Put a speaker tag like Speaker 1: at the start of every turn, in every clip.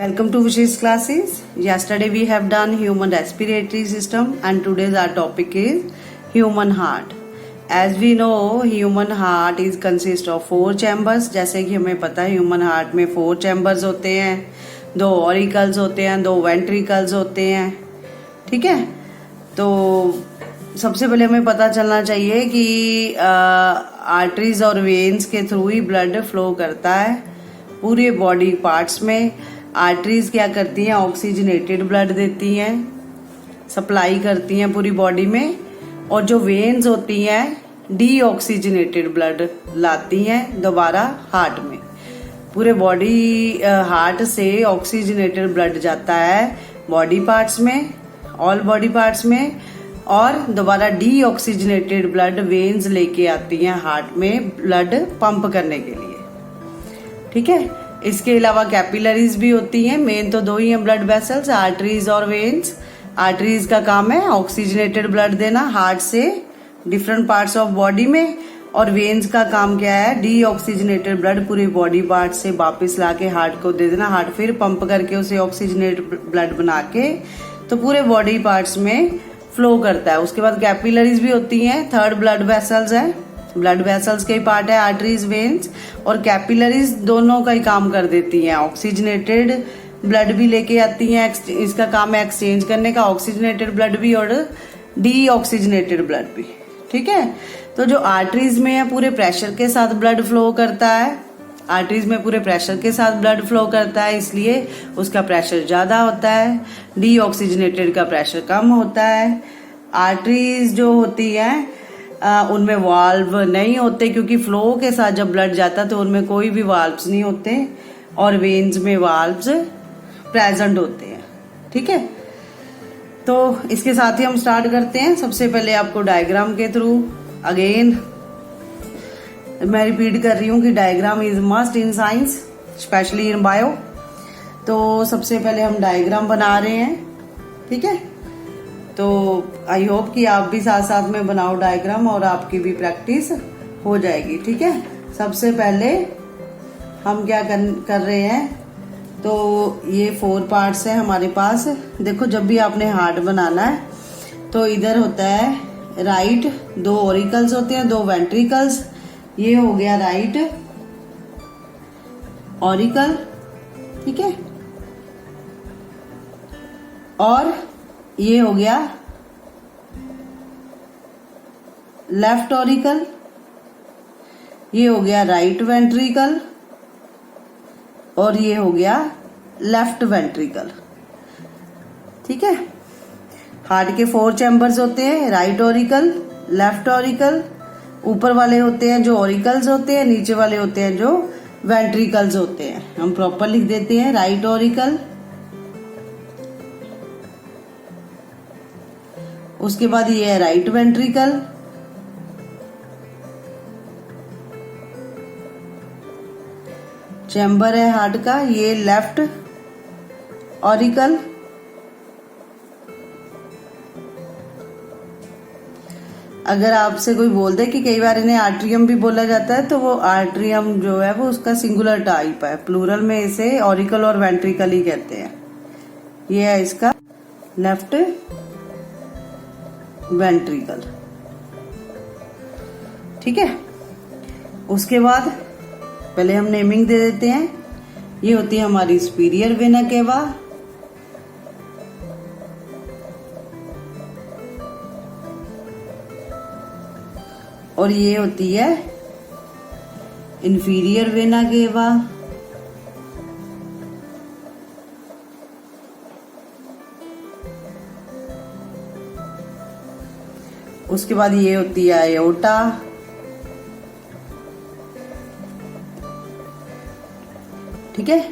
Speaker 1: Welcome to Vishesh classes. Yesterday we have done human respiratory system and today's our topic is human heart. As we know, human heart is consist of 4 chambers. जैसे कि हमें पता है human heart में 4 chambers होते हैं, 2 auricles होते हैं, 2 ventricles होते हैं. ठीक है, तो सबसे पहले हमें पता चलना चाहिए कि आर्टरीज और वेन्स के थ्रू ही ब्लड फ्लो करता है पूरे बॉडी पार्ट्स में. आर्टरीज क्या करती हैं, ऑक्सीजनेटेड ब्लड देती हैं, सप्लाई करती हैं पूरी बॉडी में, और जो वेन्स होती हैं डीऑक्सीजनेटेड ब्लड लाती हैं दोबारा हार्ट में. पूरे बॉडी हार्ट से ऑक्सीजनेटेड ब्लड जाता है बॉडी पार्ट्स में, ऑल बॉडी पार्ट्स में, और दोबारा डीऑक्सीजनेटेड ब्लड वेन्स लेके आती हैं हार्ट में ब्लड पंप करने के लिए. ठीक है, इसके अलावा कैपिलरीज भी होती हैं. मेन तो 2 ही हैं ब्लड वेसल्स, आर्टरीज और वेन्स. आर्टरीज का काम है ऑक्सीजनेटेड ब्लड देना हार्ट से डिफरेंट पार्ट्स ऑफ बॉडी में, और वेन्स का काम क्या है, डीऑक्सीजनेटेड ब्लड पूरी बॉडी पार्ट से वापस लाके हार्ट को दे देना. हार्ट फिर पंप करके उसे ऑक्सीजनेटेड ब्लड बना के तो पूरे बॉडी पार्ट्स में फ्लो करता है. उसके बाद कैपिलरीज भी होती हैं, 3rd ब्लड वेसल्स है. ब्लड वेसल्स के ही पार्ट है आर्टरीज, वेन्स, और कैपिलरीज दोनों का ही काम कर देती हैं. ऑक्सीजनेटेड ब्लड भी लेके आती हैं, इसका काम है एक्सचेंज करने का, ऑक्सीजनेटेड ब्लड भी और डीऑक्सीजनेटेड ब्लड भी. ठीक है, तो जो आर्टरीज में है पूरे प्रेशर के साथ ब्लड फ्लो करता है. आर्टरीज में पूरे प्रेशर के साथ ब्लड फ्लो करता है, इसलिए उसका प्रेशर ज्यादा होता है. डीऑक्सीजनेटेड का प्रेशर कम होता है. आर्टरीज जो होती है उनमें वाल्व नहीं होते, क्योंकि फ्लो के साथ जब ब्लड जाता है तो उनमें कोई भी वाल्व्स नहीं होते, और वेन्स में वाल्व्स प्रेजेंट होते हैं. ठीक है, तो इसके साथ ही हम स्टार्ट करते हैं. सबसे पहले आपको डायग्राम के थ्रू, अगेन मैं रिपीट कर रही हूँ कि diagram is must in science, specially in bio. तो सबसे पहले हम डायग्राम बना रहे हैं. ठीक है, तो आई होप कि आप भी साथ साथ में बनाओ डायग्राम और आपकी भी प्रैक्टिस हो जाएगी. ठीक है, सबसे पहले हम क्या कर रहे हैं, तो ये 4 पार्ट्स है हमारे पास. देखो, जब भी आपने हार्ट बनाना है तो इधर होता है राइट, 2 ऑरिकल्स होते हैं, 2 वेंट्रिकल्स. ये हो गया राइट ऑरिकल. ठीक है, और ये हो गया लेफ्ट ऑरिकल. ये हो गया राइट वेंट्रिकल, और ये हो गया लेफ्ट वेंट्रिकल. ठीक है, हार्ट के 4 चैम्बर्स होते हैं, राइट ऑरिकल, लेफ्ट ऑरिकल. ऊपर वाले होते हैं जो ऑरिकल्स होते हैं, नीचे वाले होते हैं जो वेंट्रिकल्स होते हैं. हम प्रॉपर लिख देते हैं, राइट ऑरिकल, उसके बाद ये है राइट वेंट्रिकल, चैम्बर है हार्ट का, ये लेफ्ट ऑरिकल, अगर आपसे कोई बोल दे कि कई बार इन्हें आर्ट्रियम भी बोला जाता है, तो वो आर्ट्रियम जो है वो उसका सिंगुलर टाइप है. प्लूरल में इसे ऑरिकल और वेंट्रिकल ही कहते हैं. ये है इसका लेफ्ट वेंट्रिकल. ठीक है, उसके बाद पहले हम नेमिंग दे देते हैं. ये होती है हमारी सुपीरियर वेना केवा, और ये होती है इंफीरियर वेना केवा. उसके बाद ये होती है एओर्टा. ठीक है,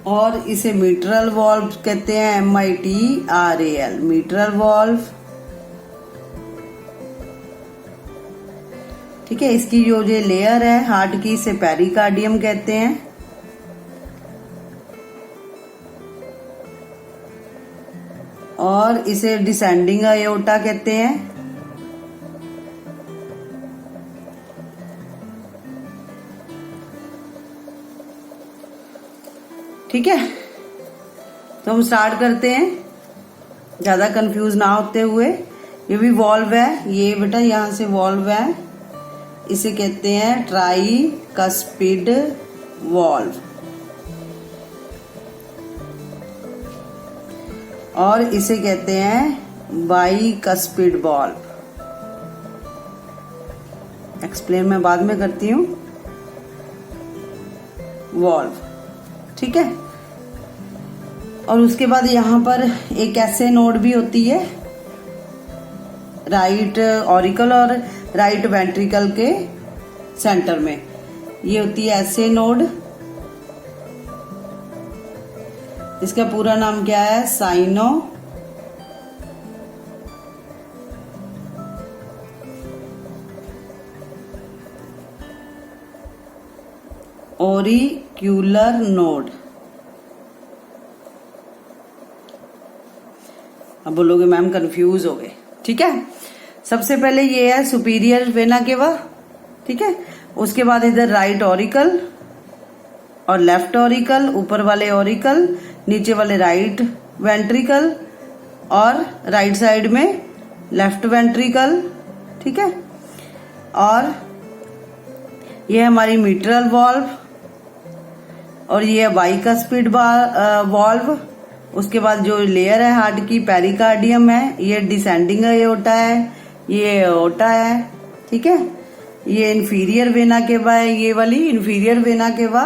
Speaker 1: और इसे मिट्रल वॉल्व कहते हैं, MITRAL, मिट्रल वॉल्व. ठीक है, इसकी जो ये लेयर है हार्ट की, इसे पेरिकार्डियम कहते हैं. और इसे डिसेंडिंग एओर्टा कहते हैं. ठीक है, तो हम स्टार्ट करते हैं ज्यादा कंफ्यूज ना होते हुए। ये भी वॉल्व है, ये बेटा यहाँ से वॉल्व है, इसे कहते हैं ट्राइकस्पिड वॉल्व, और इसे कहते हैं बाइकस्पिड वॉल्व। एक्सप्लेन मैं बाद में करती हूँ। वॉल्व, ठीक है। और उसके बाद यहाँ पर एक ऐसे नोड भी होती है, राइट ऑरिकल और राइट वेंट्रिकल के सेंटर में, ये होती है ऐसे नोड। इसका पूरा नाम क्या है? Sino auricular node. अब बोलोगे मैम कंफ्यूज हो गए, ठीक है। सबसे पहले ये है सुपीरियर वेना केवा, ठीक है। उसके बाद इधर राइट ऑरिकल और लेफ्ट ऑरिकल, ऊपर वाले ऑरिकल, नीचे वाले राइट वेंट्रिकल और राइट साइड में लेफ्ट वेंट्रिकल, ठीक है। और ये हमारी मिट्रल वॉल्व, और ये है बाइकस्पिड वॉल्व। उसके बाद जो लेयर है हार्ट की, पेरिकार्डियम है, ये डिसेंडिंग एओर्टा है, ये एओर्टा है, ठीक है। ये इंफीरियर वेना केवा है, ये वाली इंफीरियर वेना केवा।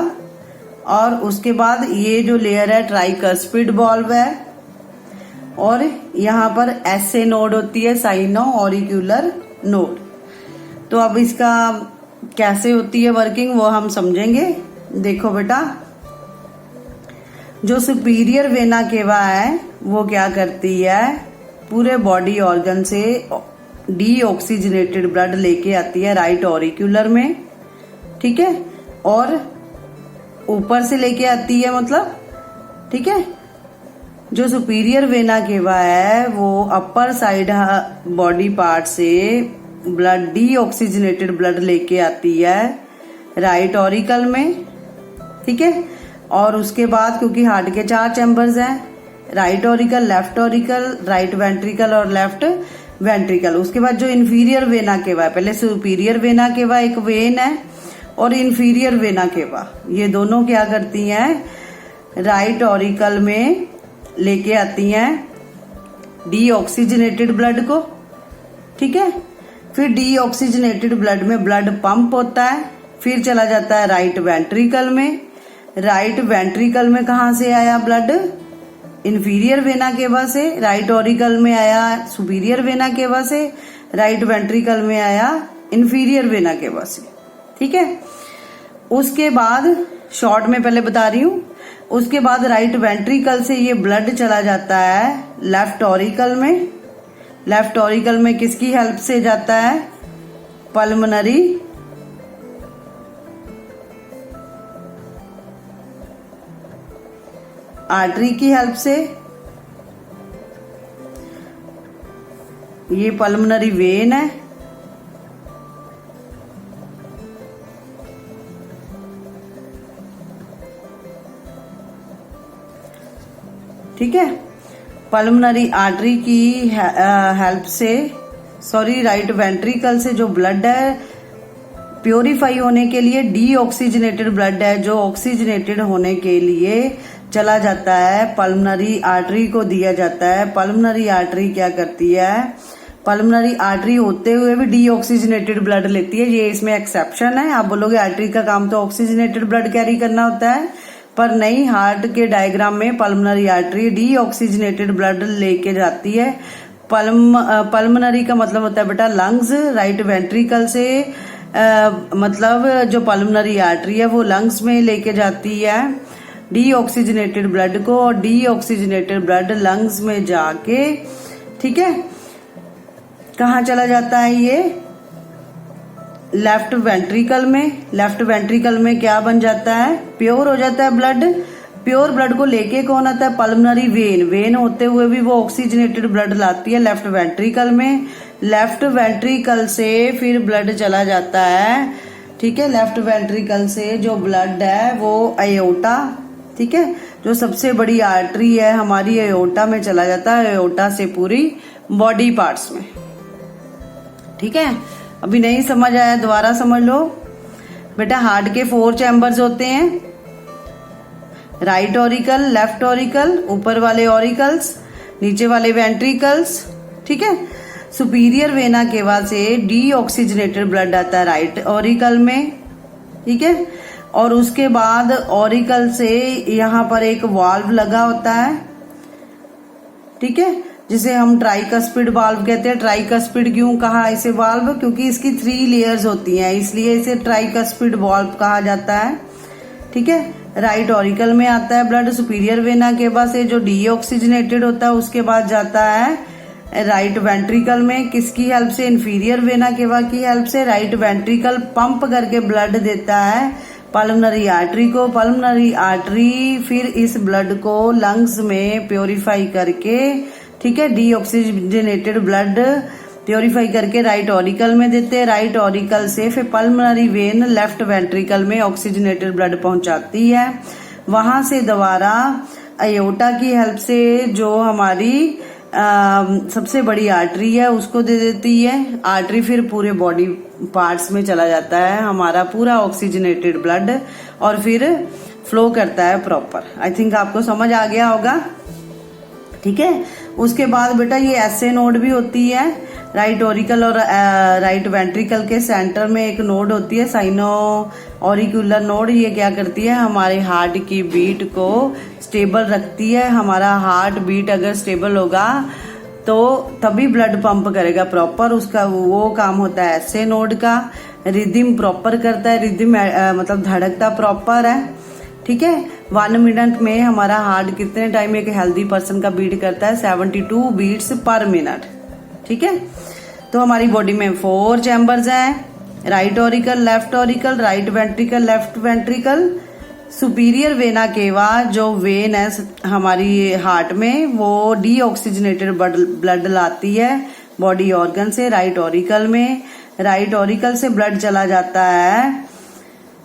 Speaker 1: और उसके बाद ये जो लेयर है ट्राइकस्पिड वॉल्व है, और यहाँ पर ऐसे नोड होती है साइनो ऑरिक्यूलर नोड। तो अब इसका कैसे होती है वर्किंग वो हम समझेंगे। देखो बेटा, जो सुपीरियर वेना केवा है वो क्या करती है, पूरे बॉडी ऑर्गन से डीऑक्सीजनेटेड ब्लड लेके आती है राइट ऑरिक्यूलर में, ठीक है। और ऊपर से लेके आती है मतलब, ठीक है। जो सुपीरियर वेना केवा है वो अपर साइड बॉडी पार्ट से ब्लड डीऑक्सीजनेटेड ब्लड लेके आती है राइट ऑरिकल में, ठीक है। और उसके बाद क्योंकि हार्ट के 4 चैम्बर्स हैं, right auricle, left auricle, right ventricle और लेफ्ट वेंट्रिकल। उसके बाद जो इंफीरियर वेना केवा है, पहले सुपीरियर वेना केवा एक वेन है, और इंफीरियर वेना केवा, ये दोनों क्या करती हैं, राइट ऑरिकल में लेके आती हैं डीऑक्सीजनेटेड ब्लड को, ठीक है। फिर डीऑक्सीजनेटेड ब्लड में ब्लड पंप होता है, फिर चला जाता है राइट वेंट्रिकल में। राइट वेंट्रिकल में कहाँ से आया ब्लड? इंफीरियर वेना केवा से। राइट ऑरिकल में आया सुपीरियर वेना केवा से, राइट वेंट्रिकल में आया इंफीरियर वेना केवा से, ठीक है। उसके बाद शॉर्ट में पहले बता रही हूँ, उसके बाद राइट वेंट्रिकल से ये ब्लड चला जाता है लेफ्ट ऑरिकल में। लेफ्ट ऑरिकल में किसकी हेल्प से जाता है? पल्मोनरी आर्टरी की हेल्प से। ये पल्मोनरी वेन है, ठीक है। पल्मोनरी आर्टरी की हेल्प से, सॉरी, राइट वेंट्रिकल से जो ब्लड है प्योरीफाई होने के लिए, डीऑक्सीजनेटेड ब्लड है जो ऑक्सीजनेटेड होने के लिए चला जाता है पल्मोनरी आर्टरी को दिया जाता है। पल्मोनरी आर्टरी क्या करती है? पल्मोनरी आर्टरी होते हुए भी डीऑक्सीजनेटेड ब्लड लेती है। ये इसमें एक्सेप्शन है। आप बोलोगे आर्टरी का काम तो ऑक्सीजनेटेड ब्लड कैरी करना होता है, पर नहीं, हार्ट के डायग्राम में पल्मोनरी आर्टरी डीऑक्सीजनेटेड ब्लड लेके जाती है। पल्मोनरी का मतलब होता है बेटा लंग्स। राइट वेंट्रिकल से मतलब जो पल्मोनरी आर्टरी है वो लंग्स में लेके जाती है डीऑक्सीजनेटेड ब्लड को, और डीऑक्सीजनेटेड ब्लड लंग्स में जाके, ठीक है, कहाँ चला जाता है? ये लेफ्ट वेंट्रिकल में। लेफ्ट वेंट्रिकल में क्या बन जाता है? प्योर हो जाता है ब्लड। प्योर ब्लड को लेके कौन आता है? Pulmonary vein. वेन होते हुए भी वो ऑक्सीजनेटेड ब्लड लाती है लेफ्ट वेंट्रिकल में। लेफ्ट वेंट्रिकल से फिर ब्लड चला जाता है, ठीक है। लेफ्ट वेंट्रिकल से जो ब्लड है वो एओर्टा, ठीक है। जो सबसे बड़ी आर्टरी है हमारी एओर्टा में चला जाता है, एओर्टा से पूरी बॉडी पार्ट्स में, ठीक है। अभी नहीं समझ आया दोबारा समझ लो बेटा। हार्ट के 4 चैम्बर्स होते हैं, राइट ऑरिकल, लेफ्ट ऑरिकल, ऊपर वाले ऑरिकल्स, नीचे वाले वेंट्रिकल्स, ठीक है। सुपीरियर वेना केवा से डीऑक्सीजनेटेड ब्लड आता है राइट ऑरिकल में, ठीक है। और उसके बाद ऑरिकल से यहाँ पर एक वाल्व लगा होता है, ठीक है, जिसे हम ट्राइकस्पिड वाल्व कहते हैं। ट्राइकस्पिड क्यों कहा इसे वाल्व? क्योंकि इसकी 3 लेयर्स होती हैं, इसलिए इसे ट्राइकस्पिड वाल्व कहा जाता है, ठीक है। राइट ऑरिकल में आता है ब्लड। सुपीरियर वेना केवा से जो डीऑक्सीजनेटेड होता है उसके बाद जाता है राइट वेंट्रिकल में। किसकी हेल्प से? इन्फीरियर वेना केवा की हेल्प से। राइट वेंट्रिकल पंप करके ब्लड देता है पल्मोनरी आर्टरी को। पल्मोनरी आर्टरी फिर इस ब्लड को लंग्स में प्योरीफाई करके, ठीक है, डीऑक्सीजनेटेड ब्लड प्योरीफाई करके राइट ऑरिकल में देते हैं। राइट ऑरिकल से फिर पल्मोनरी वेन लेफ्ट वेंट्रिकल में ऑक्सीजनेटेड ब्लड पहुंचाती है। वहां से दोबारा एओर्टा की हेल्प से जो हमारी सबसे बड़ी आर्टरी है उसको दे देती है। आर्टरी फिर पूरे बॉडी पार्ट्स में चला जाता है हमारा पूरा ऑक्सीजनेटेड ब्लड और फिर फ्लो करता है प्रॉपर। आई थिंक आपको समझ आ गया होगा, ठीक है। उसके बाद बेटा ये एसए नोड भी होती है। राइट ऑरिकल और राइट वेंट्रिकल के सेंटर में एक नोड होती है, साइनो ऑरिकुलर नोड। ये क्या करती है? हमारे हार्ट की बीट को स्टेबल रखती है। हमारा हार्ट बीट अगर स्टेबल होगा तो तभी ब्लड पंप करेगा प्रॉपर, उसका वो काम होता है एसए नोड का। रिदिम प्रॉपर करता है, रिदिम मतलब धड़कता प्रॉपर है, ठीक है। 1 मिनट में हमारा हार्ट कितने टाइम एक हेल्दी पर्सन का बीट करता है? 72 बीट्स पर मिनट, ठीक है। तो हमारी बॉडी में 4 चैम्बर्स हैं, right auricle, left auricle, right ventricle, left ventricle. Superior vena cava जो वेन है हमारी हार्ट में वो डीऑक्सीजनेटेड ब्लड लाती है बॉडी ऑर्गन से राइट ऑरिकल में। राइट ऑरिकल से ब्लड चला जाता है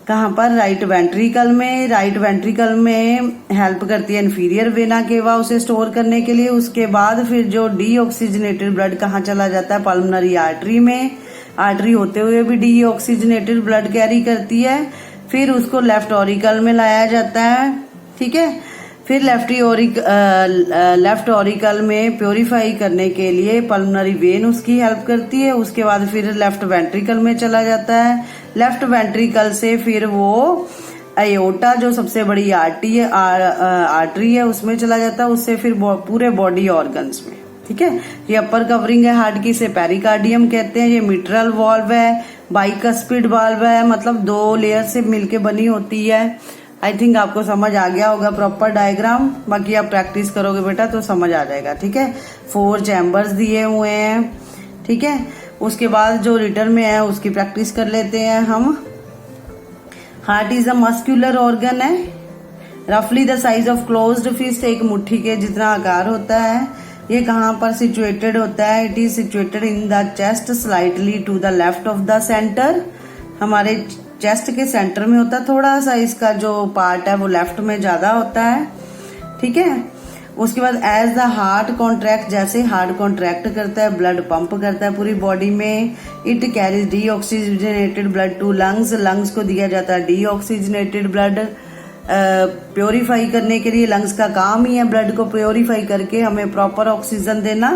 Speaker 1: कहाँ पर? राइट वेंट्रिकल में। राइट वेंट्रिकल में हेल्प करती है इन्फीरियर वेना केवा उसे स्टोर करने के लिए। उसके बाद फिर जो डीऑक्सीजनेटेड ब्लड कहाँ चला जाता है? पल्मोनरी आर्टरी में। आर्टरी होते हुए भी डीऑक्सीजनेटेड ब्लड कैरी करती है। फिर उसको लेफ्ट ऑरिकल में लाया जाता है, ठीक है। फिर लेफ्ट ऑरिकल में प्योरीफाई करने के लिए पल्मोनरी वेन उसकी हेल्प करती है। उसके बाद फिर लेफ्ट वेंट्रिकल में चला जाता है। लेफ्ट वेंट्रिकल से फिर वो एओर्टा जो सबसे बड़ी आर्टरी है उसमें चला जाता है, उससे फिर पूरे बॉडी ऑर्गन्स में, ठीक है। ये अपर कवरिंग है हार्ट की, इसे पेरिकार्डियम कहते हैं। ये मिट्रल वाल्व है, बाइकस्पिड वाल्व है, मतलब 2 लेयर से मिलके बनी होती है। आई थिंक आपको समझ आ गया होगा प्रॉपर डायग्राम। बाकी आप प्रैक्टिस करोगे बेटा तो समझ आ जाएगा, ठीक है। 4 चैम्बर्स दिए हुए हैं, ठीक है। उसके बाद जो रिटर्न में है उसकी प्रैक्टिस कर लेते हैं हम। Heart is a muscular organ है, रफली the size of closed fist, एक मुट्ठी के जितना आकार होता है। ये कहाँ पर सिचुएटेड होता है? It is situated in the chest slightly to the left of the centre. हमारे चेस्ट के सेंटर में होता है, थोड़ा सा इसका जो पार्ट है वो लेफ्ट में ज्यादा होता है, ठीक है। उसके बाद एज द हार्ट कॉन्ट्रैक्ट, जैसे हार्ट कॉन्ट्रैक्ट करता है ब्लड पंप करता है पूरी बॉडी में। It carries deoxygenated blood to lungs, lungs को दिया जाता है डीऑक्सीजनेटेड ब्लड प्योरीफाई करने के लिए। लंग्स का काम ही है ब्लड को प्योरीफाई करके हमें प्रॉपर ऑक्सीजन देना,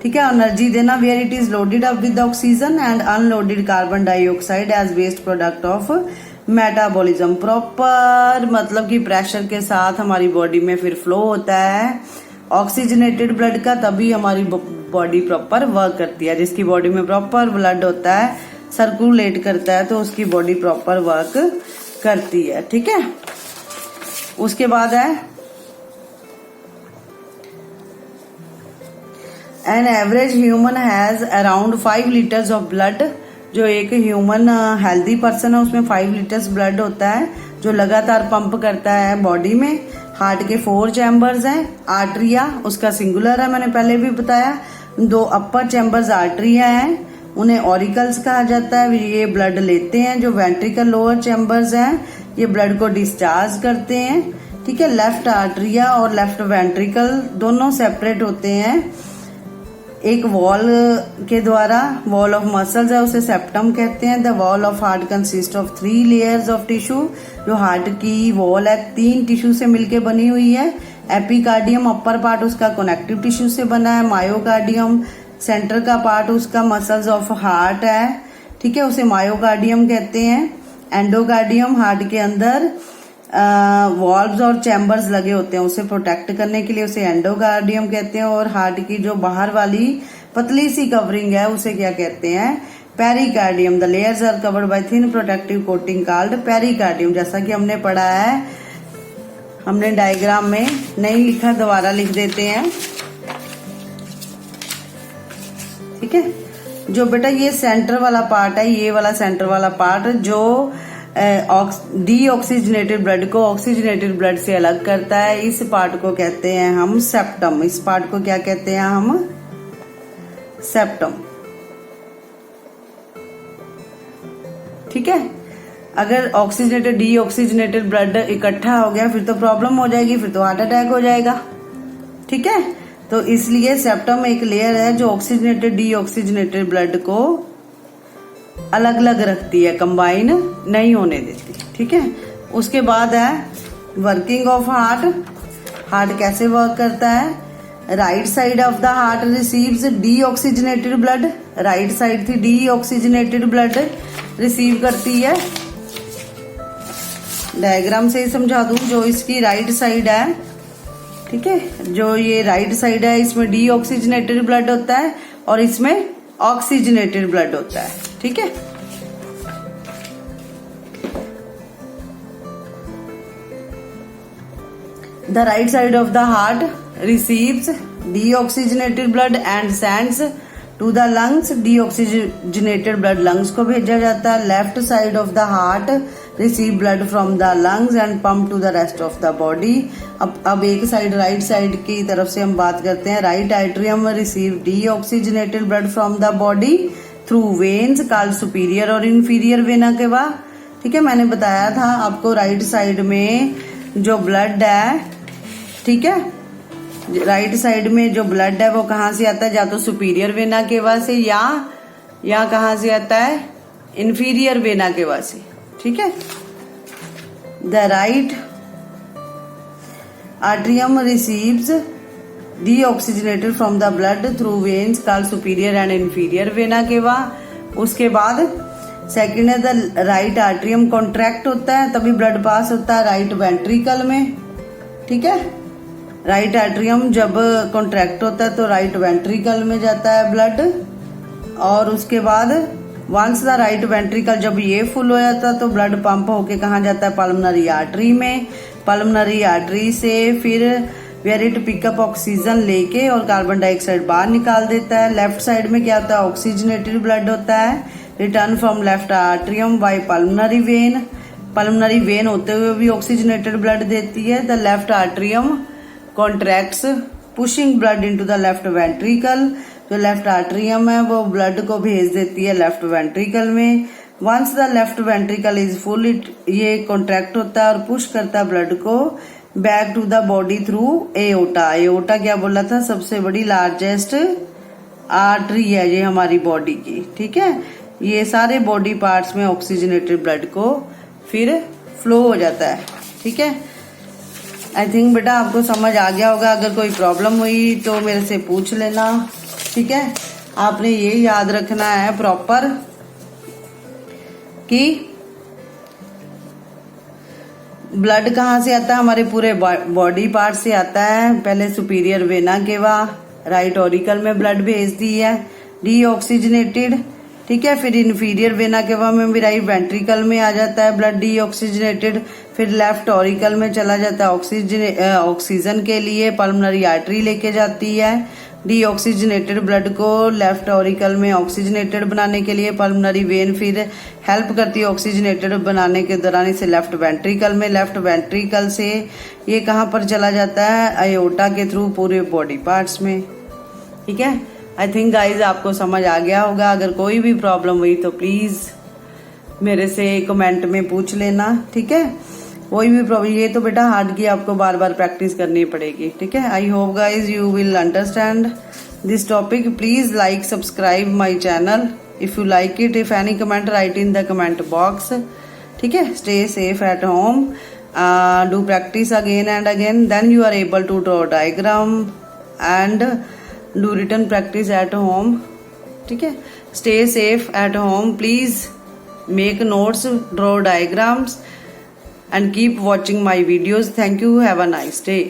Speaker 1: ठीक है, एनर्जी देना। Where it is loaded up with oxygen and unloaded carbon dioxide as waste product of metabolism. Proper मतलब कि प्रेशर के साथ हमारी बॉडी में फिर फ्लो होता है ऑक्सीजनेटेड ब्लड का, तभी हमारी बॉडी प्रॉपर वर्क करती है। जिसकी बॉडी में प्रॉपर ब्लड होता है, सर्कुलेट करता है, तो उसकी बॉडी प्रॉपर वर्क करती है, ठीक है। उसके बाद है an average human has around 5 litres of blood. जो एक ह्यूमन हेल्दी पर्सन है उसमें 5 लीटर्स ब्लड होता है जो लगातार पंप करता है बॉडी में। हार्ट के 4 चैम्बर्स हैं। आर्टरिया उसका सिंगुलर है, मैंने पहले भी बताया। 2 अपर चैम्बर्स आर्टरिया हैं, उन्हें ऑरिकल्स कहा जाता है। ये ब्लड लेते हैं। जो वेंट्रिकल लोअर चैम्बर्स हैं ये ब्लड को डिस्चार्ज करते हैं, ठीक है। लेफ्ट आर्टरिया और लेफ्ट वेंट्रिकल दोनों सेपरेट होते हैं एक वॉल के द्वारा। वॉल ऑफ मसल्स है उसे सेप्टम कहते हैं। The wall of heart consist of 3 layers of tissue. जो हार्ट की वॉल है 3 टिश्यू से मिलके बनी हुई है। एपिकार्डियम अपर पार्ट उसका कनेक्टिव टिश्यू से बना है। मायोकार्डियम सेंटर का पार्ट उसका मसल्स ऑफ हार्ट है, ठीक है, उसे मायोकार्डियम कहते हैं। एंडोकार्डियम हार्ट के अंदर वॉल्व्स और चैम्बर्स लगे होते हैं, उसे प्रोटेक्ट करने के लिए उसे एंडोकार्डियम कहते हैं। और हार्ट की जो बाहर वाली पतली सी कवरिंग है उसे क्या कहते हैं, pericardium. The layers are covered by thin protective coating called pericardium. जैसा कि हमने पढ़ा है, हमने डायग्राम में नहीं लिखा, दोबारा लिख देते हैं, ठीक है। जो बेटा ये सेंटर वाला पार्ट है, ये वाला सेंटर वाला पार्ट जो डीऑक्सीजनेटेड ब्लड को ऑक्सीजनेटेड ब्लड से अलग करता है, इस पार्ट को कहते हैं हम सेप्टम। इस पार्ट को क्या कहते हैं हम, सेप्टम, ठीक है। अगर ऑक्सीजनेटेड डीऑक्सीजनेटेड ब्लड इकट्ठा हो गया फिर तो प्रॉब्लम हो जाएगी, फिर तो हार्ट अटैक हो जाएगा, ठीक है। तो इसलिए सेप्टम एक लेयर है जो ऑक्सीजनेटेड डीऑक्सीजनेटेड ब्लड को अलग अलग रखती है, कंबाइन नहीं होने देती, ठीक है। उसके बाद है वर्किंग ऑफ हार्ट। हार्ट कैसे वर्क करता है, right side of the heart receives deoxygenated blood. Right side थी डीऑक्सीजनेटेड ब्लड रिसीव करती है। डायग्राम से ही समझा दूं, जो इसकी राइट साइड है, ठीक है, जो ये राइट साइड है इसमें डीऑक्सीजनेटेड ब्लड होता है और इसमें ऑक्सीजनेटेड ब्लड होता है, ठीक है। The right side of the heart receives deoxygenated blood and sends to the lungs. Deoxygenated blood lungs को भेजा जाता है। Left side of the heart receive blood from the lungs and pump to the rest of the body. अब एक side right side की तरफ से हम बात करते हैं। Right atrium receive deoxygenated blood from the body through veins called superior और इन्फीरियर वेना केवा, ठीक है। मैंने बताया था आपको राइट साइड में जो ब्लड है, ठीक है, राइट साइड में जो ब्लड है वो कहाँ से आता है, या तो सुपीरियर वेना केवा से या कहाँ से आता है, इन्फीरियर वेना केवा से, ठीक है। The right atrium receives deoxygenated from the blood through veins called superior and inferior vena cava. उसके बाद सेकंड है द राइट आर्टरियम कॉन्ट्रैक्ट होता है, तभी ब्लड पास होता है राइट वेंट्रिकल में, ठीक है। राइट आर्टरियम जब कॉन्ट्रैक्ट होता है तो राइट वेंट्रिकल में जाता है ब्लड। और उसके बाद वंस द राइट वेंट्रिकल जब ये फुल हो जाता है तो ब्लड पंप होके कहाँ जाता है, पल्मोनरी आर्टरी में। पल्मोनरी आर्टरी से फिर वेयर इट पिकअप ऑक्सीजन लेके और कार्बन डाइऑक्साइड बाहर निकाल देता है। लेफ्ट साइड में क्या होता है, ऑक्सीजनेटेड ब्लड होता है। Return from left atrium by pulmonary vein. Pulmonary vein होते हुए भी ऑक्सीजनेटेड ब्लड देती है। The left atrium contracts pushing blood into the left ventricle. जो लेफ्ट आर्टरियम है वो ब्लड को भेज देती है लेफ्ट वेंट्रिकल में। Once the left ventricle is full, ये कॉन्ट्रैक्ट होता है और पुश करता है ब्लड को back to the body through aorta. Aorta क्या बोला था, सबसे बड़ी लार्जेस्ट आर्टरी है ये हमारी बॉडी की, ठीक है। ये सारे बॉडी पार्ट्स में ऑक्सीजनेटेड ब्लड को फिर फ्लो हो जाता है, ठीक है। आई थिंक बेटा आपको समझ आ गया होगा। अगर कोई प्रॉब्लम हुई तो मेरे से पूछ लेना, ठीक है। आपने ये याद रखना है प्रॉपर कि ब्लड कहाँ से आता है, हमारे पूरे बॉडी पार्ट से आता है। पहले superior vena cava right auricle में ब्लड भेजती है डीऑक्सीजनेटेड, ठीक है। फिर इन्फीरियर वेना केवा में भी राइट वेंट्रिकल में आ जाता है ब्लड डीऑक्सीजनेटेड। फिर लेफ्ट ऑरिकल में चला जाता है ऑक्सीजन के लिए, पल्मोनरी आर्टरी लेके जाती है डीऑक्सीजनेटेड ब्लड को लेफ्ट ऑरिकल में ऑक्सीजनेटेड बनाने के लिए। पल्मोनरी वेन फिर हेल्प करती है ऑक्सीजनेटेड बनाने के दौरान इसे लेफ्ट वेंट्रिकल में। लेफ्ट वेंट्रिकल से ये कहाँ पर चला जाता है, आयोटा के थ्रू पूरे बॉडी पार्ट्स में, ठीक है। आई थिंक गाइज आपको समझ आ गया होगा। अगर कोई भी प्रॉब्लम हुई तो प्लीज मेरे से कमेंट में पूछ लेना, ठीक है। कोई भी प्रॉब्लम, ये तो बेटा हार्ड की आपको बार बार प्रैक्टिस करनी पड़ेगी, ठीक है। I hope guys you will understand this topic. Please like subscribe my channel if you like it. If any comment write in the comment box, ठीक है। Stay safe at home, do practice again and again, then you are able to draw diagram and do written practice at home, ठीक है। Stay safe at home, please make notes, draw diagrams and keep watching my videos. Thank you, have a nice day.